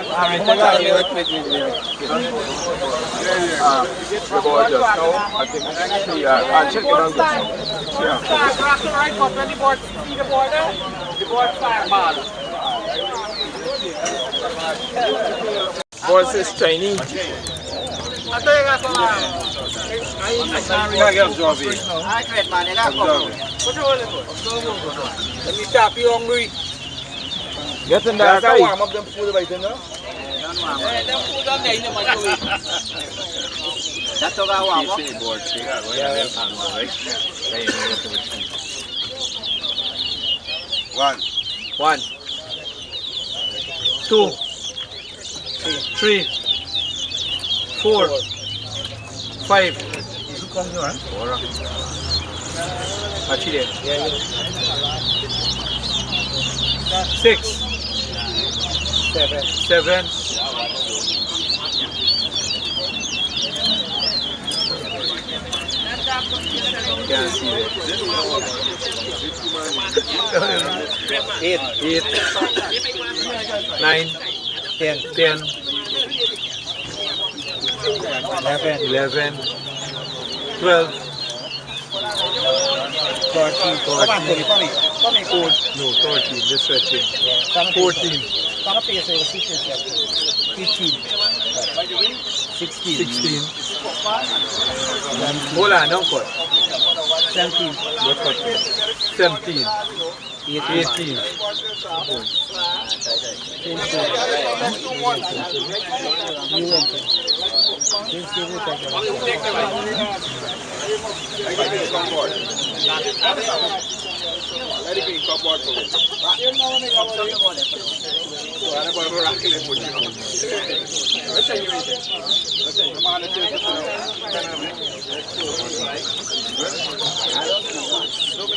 Alright, take out here. The ball just now, I think it's 3 yards. I'll check it on this. Rock the right foot when the board see the board there. The board fire ball. Ball says Chinese. I tell you that's all I get absorbed it. I create man, you got come. Put your hold it. Let me tap you hungry. Get in there, guys. Warm up them food right now. Them food on there, you know, man, that's all I want. One. 2, 3, 4, 5. Actually, 6, 7. Can't see it. 8, 9, 10, 11, 12, 13, 14, this stretching. 14, 16. Hold on, don't cut. 17, 18.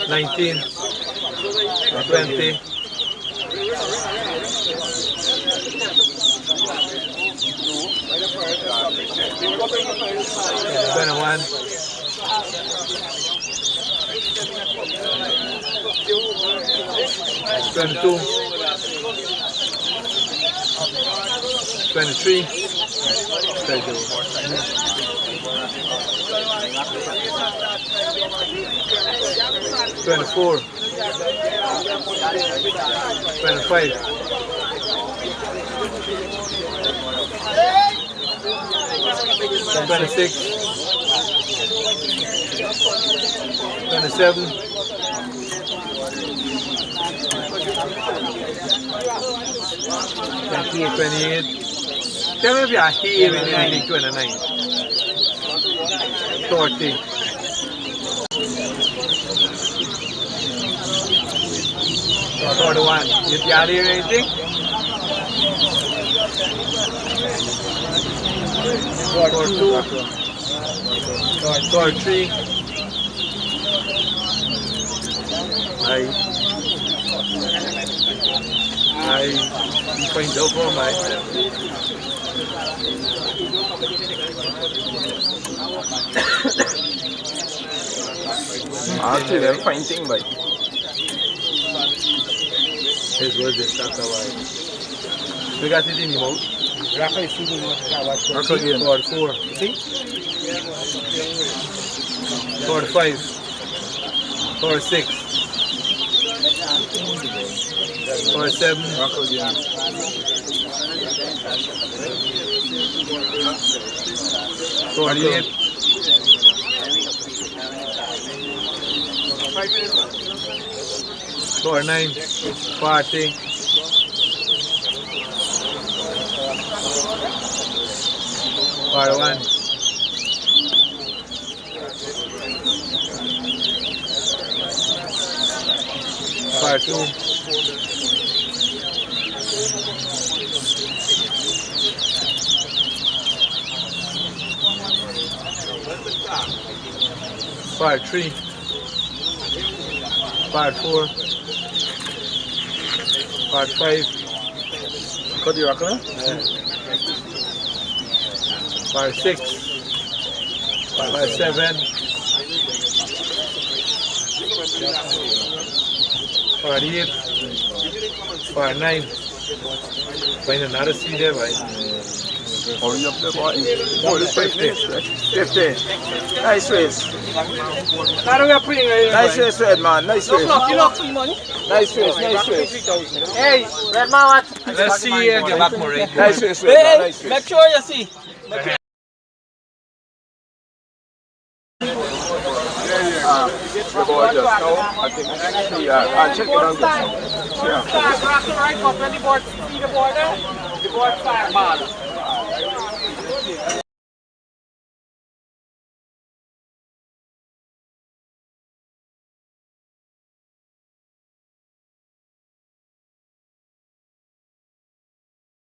19, 20, 21, 22, 23, 24, 25, 26, 27, 28. Tell me if you are here when you make 29. 30. 31. You are here anything? 42. 43. I find out for my Actually, they're fighting, but this was the start of why. We got it in the mouth. Rock again. For 4. See? For 5. For 6. For 7. Rock again. For 8. For 9. 40. For 1. For 2. For 3. Part 4, part 5, Cut the rock now? part 6, part 7, part 8, part 9, Find another seed there, right? Hurry up the boy. Hold the 50. 50. Nice race. How do we put in Nice race, Redman. Nice race. You know free money? Nice race, nice race. Hey, Redman, what? Let's see get back more right. Nice race, Redman. Nice race. Make sure you see. The boy just now, I think, I'll check it on this. Rock the right foot when the board see the border. The board fire ball.